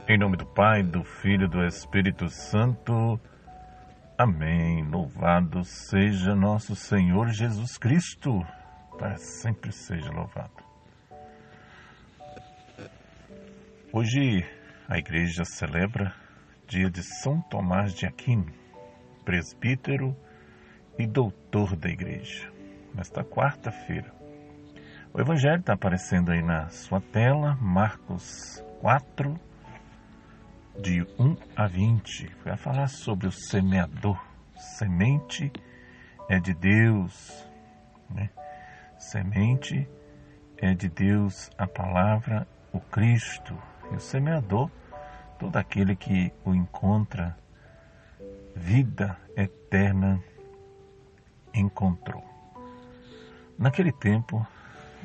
Em nome do Pai, do Filho e do Espírito Santo. Amém. Louvado seja nosso Senhor Jesus Cristo. Para sempre seja louvado. Hoje a igreja celebra dia de São Tomás de Aquino, presbítero e doutor da igreja. Nesta quarta-feira. O evangelho está aparecendo aí na sua tela, Marcos 4, de 1 a 20, vai falar sobre o semeador. Semente é de Deus, né? Semente é de Deus, a palavra, o Cristo. E o semeador, todo aquele que o encontra, vida eterna encontrou. Naquele tempo,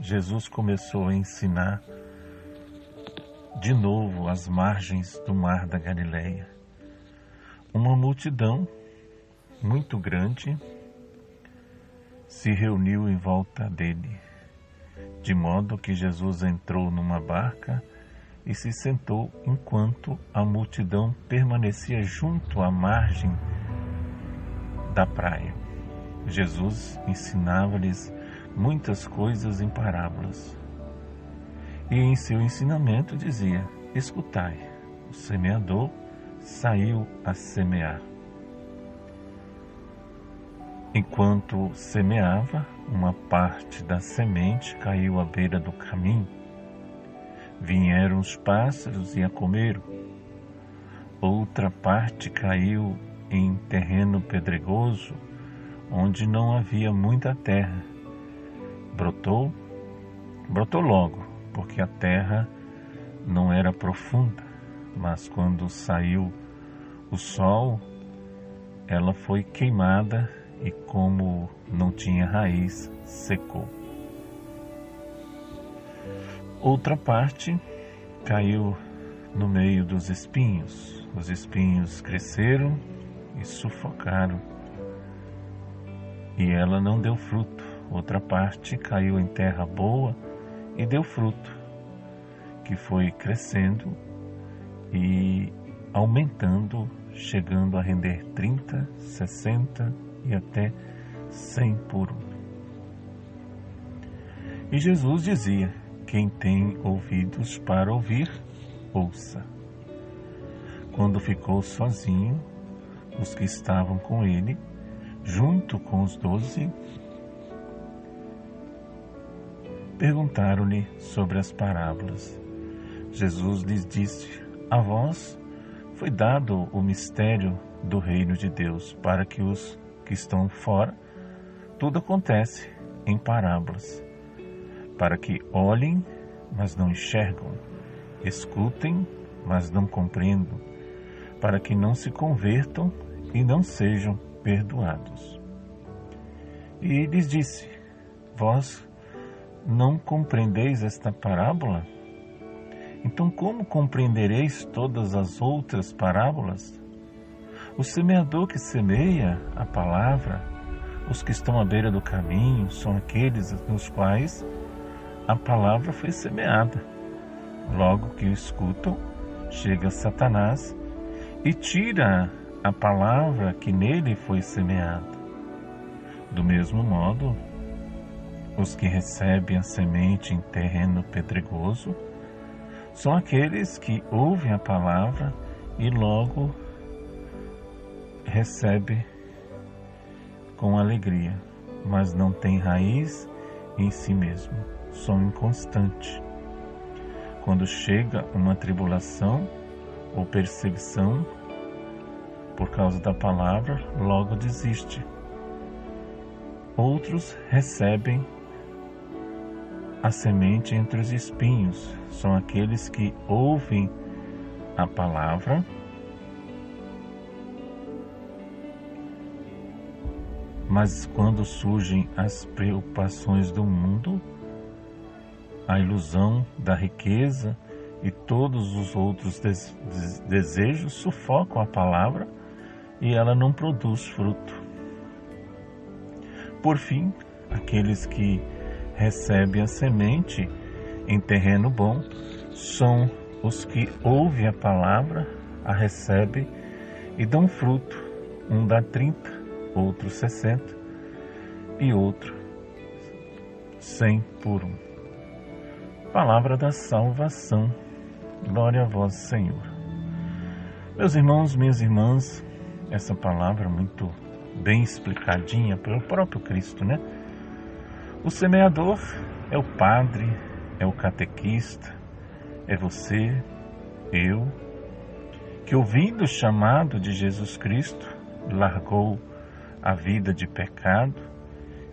Jesus começou a ensinar de novo às margens do mar da Galileia. Uma multidão muito grande se reuniu em volta dele, de modo que Jesus entrou numa barca e se sentou enquanto a multidão permanecia junto à margem da praia. Jesus ensinava-lhes muitas coisas em parábolas. E em seu ensinamento dizia: escutai, o semeador saiu a semear. Enquanto semeava, uma parte da semente caiu à beira do caminho. Vieram os pássaros e a comeram. Outra parte caiu em terreno pedregoso, onde não havia muita terra. Brotou logo, porque a terra não era profunda, mas quando saiu o sol, ela foi queimada e, como não tinha raiz, secou. Outra parte caiu no meio dos espinhos. Os espinhos cresceram e sufocaram, e ela não deu fruto. Outra parte caiu em terra boa e deu fruto, que foi crescendo e aumentando, chegando a render 30, 60 e até 100 por um. E Jesus dizia: quem tem ouvidos para ouvir, ouça. Quando ficou sozinho, os que estavam com ele, junto com os 12, perguntaram-lhe sobre as parábolas. Jesus lhes disse: a vós foi dado o mistério do reino de Deus, para que os que estão fora, tudo acontece em parábolas, para que olhem, mas não enxergam, escutem, mas não compreendam, para que não se convertam e não sejam perdoados. E lhes disse: vós não compreendeis esta parábola? Então como compreendereis todas as outras parábolas? O semeador que semeia a palavra, os que estão à beira do caminho, são aqueles nos quais a palavra foi semeada. Logo que o escutam, chega Satanás e tira a palavra que nele foi semeada. Do mesmo modo, os que recebem a semente em terreno pedregoso são aqueles que ouvem a palavra e logo recebem com alegria, mas não têm raiz em si mesmo, são inconstantes. Quando chega uma tribulação ou perseguição por causa da palavra, logo desiste. Outros recebem a semente entre os espinhos, são aqueles que ouvem a palavra, mas quando surgem as preocupações do mundo, a ilusão da riqueza e todos os outros desejos sufocam a palavra e ela não produz fruto. Por fim, aqueles que recebem a semente em terreno bom são os que ouvem a palavra, a recebem e dão fruto. Um dá 30, outro 60 e outro 100 por um. Palavra da salvação. Glória a vós, Senhor. Meus irmãos, minhas irmãs, essa palavra muito bem explicadinha pelo próprio Cristo, né? O semeador é o padre, é o catequista, é você, eu, que ouvindo o chamado de Jesus Cristo, largou a vida de pecado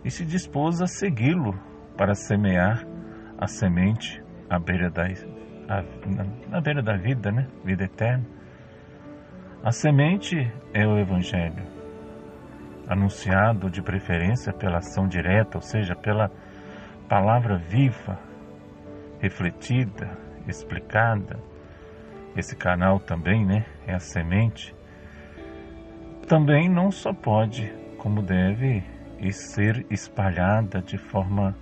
e se dispôs a segui-lo para semear a semente na beira da vida, né? Vida eterna. A semente é o Evangelho, anunciado de preferência pela ação direta, ou seja, pela palavra viva, refletida, explicada. Esse canal também, né, é a semente. Também não só pode, como deve, ser espalhada de forma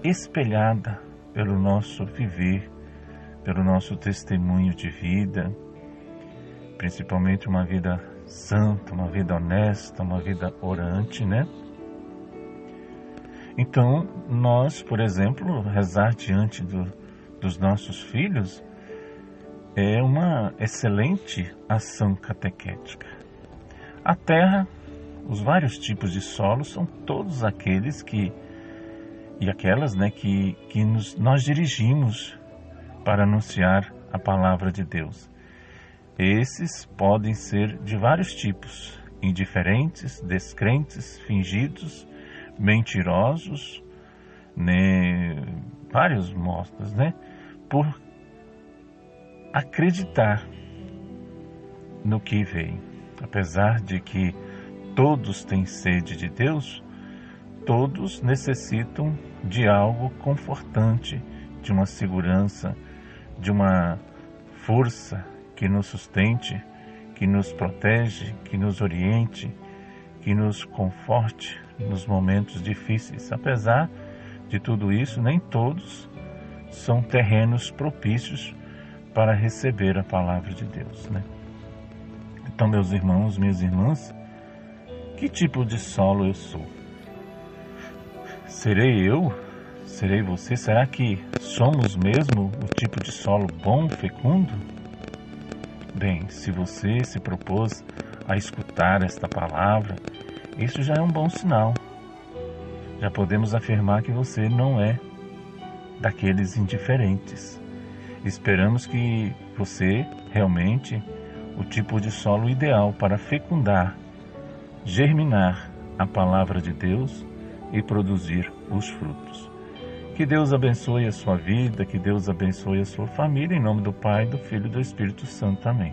espelhada pelo nosso viver, pelo nosso testemunho de vida, principalmente uma vida santa, uma vida honesta, uma vida orante, né? Então, nós, por exemplo, rezar diante dos nossos filhos é uma excelente ação catequética. A terra, os vários tipos de solo são todos aqueles e aquelas, né, que nós dirigimos para anunciar a palavra de Deus. Esses podem ser de vários tipos, indiferentes, descrentes, fingidos, mentirosos, né, vários modos, né, por acreditar no que vem. Apesar de que todos têm sede de Deus, todos necessitam de algo confortante, de uma segurança, de uma força que nos sustente, que nos protege, que nos oriente, que nos conforte nos momentos difíceis. Apesar de tudo isso, nem todos são terrenos propícios para receber a palavra de Deus, né? Então, meus irmãos, minhas irmãs, que tipo de solo eu sou? Serei eu? Serei você? Será que somos mesmo o tipo de solo bom, fecundo? Bem, se você se propôs a escutar esta palavra, isso já é um bom sinal. Já podemos afirmar que você não é daqueles indiferentes. Esperamos que você realmente o tipo de solo ideal para fecundar, germinar a palavra de Deus e produzir os frutos. Que Deus abençoe a sua vida, que Deus abençoe a sua família, em nome do Pai, do Filho e do Espírito Santo. Amém.